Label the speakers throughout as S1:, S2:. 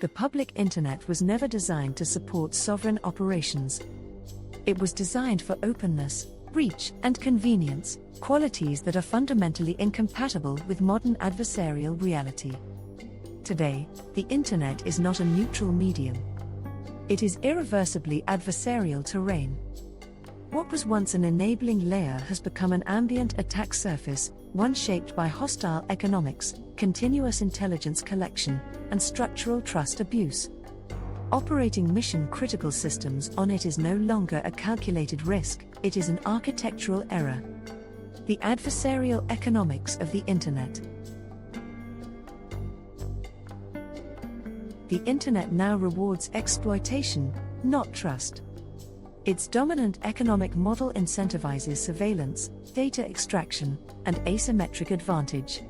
S1: The public internet was never designed to support sovereign operations. It was designed for openness, reach, and convenience, qualities that are fundamentally incompatible with modern adversarial reality. Today, the internet is not a neutral medium. It is irreversibly adversarial terrain. What was once an enabling layer has become an ambient attack surface, one shaped by hostile economics, continuous intelligence collection, and structural trust abuse. Operating mission-critical systems on it is no longer a calculated risk, it is an architectural error. The adversarial economics of the Internet. The Internet now rewards exploitation, not trust. Its dominant economic model incentivizes surveillance, data extraction, and asymmetric advantage.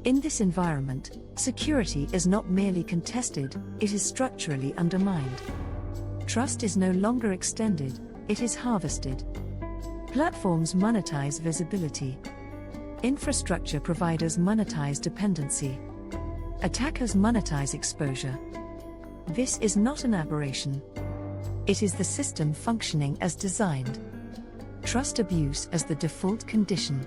S1: In this environment, security is not merely contested, it is structurally undermined. Trust is no longer extended, it is harvested. Platforms monetize visibility. Infrastructure providers monetize dependency. Attackers monetize exposure. This is not an aberration. It is the system functioning as designed. Trust abuse as the default condition.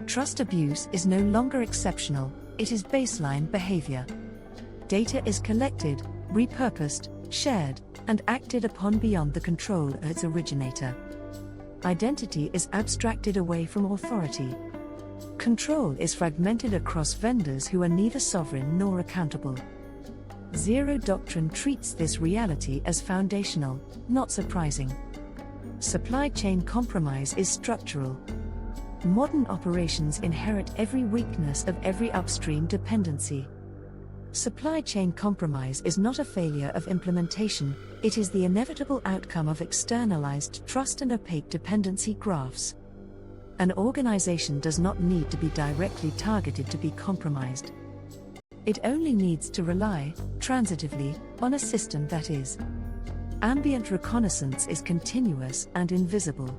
S1: Trust abuse is no longer exceptional, it is baseline behavior. Data is collected, repurposed, shared, and acted upon beyond the control of its originator. Identity is abstracted away from authority. Control is fragmented across vendors who are neither sovereign nor accountable. Zero doctrine treats this reality as foundational, not surprising. Supply chain compromise is structural. Modern operations inherit every weakness of every upstream dependency. Supply chain compromise is not a failure of implementation, it is the inevitable outcome of externalized trust and opaque dependency graphs. An organization does not need to be directly targeted to be compromised. It only needs to rely, transitively, on a system that is. Ambient reconnaissance is continuous and invisible.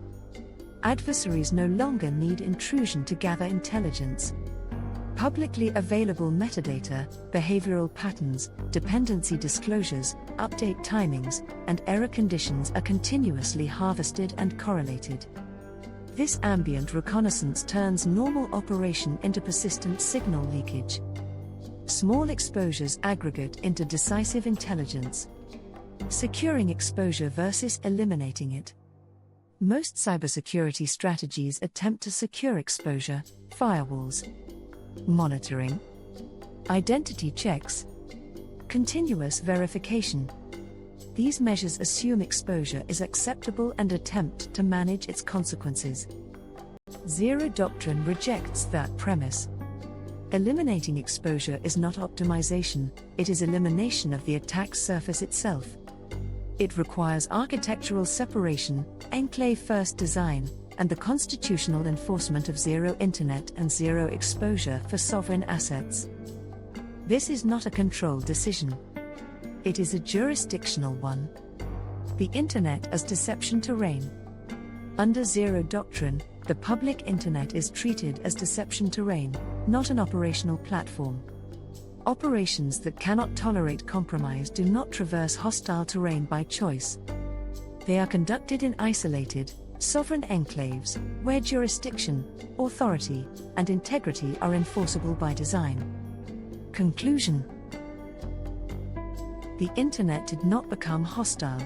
S1: Adversaries no longer need intrusion to gather intelligence. Publicly available metadata, behavioral patterns, dependency disclosures, update timings, and error conditions are continuously harvested and correlated. This ambient reconnaissance turns normal operation into persistent signal leakage. Small exposures aggregate into decisive intelligence. Securing exposure versus eliminating it. Most cybersecurity strategies attempt to secure exposure, firewalls, monitoring, identity checks, continuous verification. These measures assume exposure is acceptable and attempt to manage its consequences. Zero doctrine rejects that premise. Eliminating exposure is not optimization, it is elimination of the attack surface itself. It requires architectural separation, enclave-first design, and the constitutional enforcement of zero internet and zero exposure for sovereign assets. This is not a control decision. It is a jurisdictional one. The internet as deception terrain. Under zero doctrine, the public internet is treated as deception terrain, not an operational platform. Operations that cannot tolerate compromise do not traverse hostile terrain by choice. They are conducted in isolated, sovereign enclaves, where jurisdiction, authority, and integrity are enforceable by design. Conclusion. The internet did not become hostile.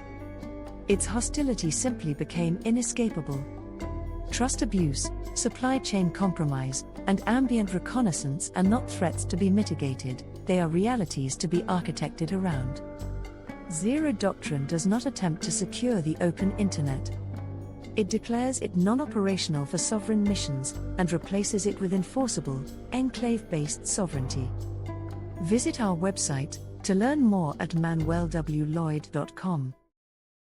S1: Its hostility simply became inescapable. Trust abuse, supply chain compromise, and ambient reconnaissance are not threats to be mitigated, they are realities to be architected around. Zero doctrine does not attempt to secure the open internet. It declares it non-operational for sovereign missions, and replaces it with enforceable, enclave-based sovereignty. Visit our website to learn more at manuelwlloyd.com.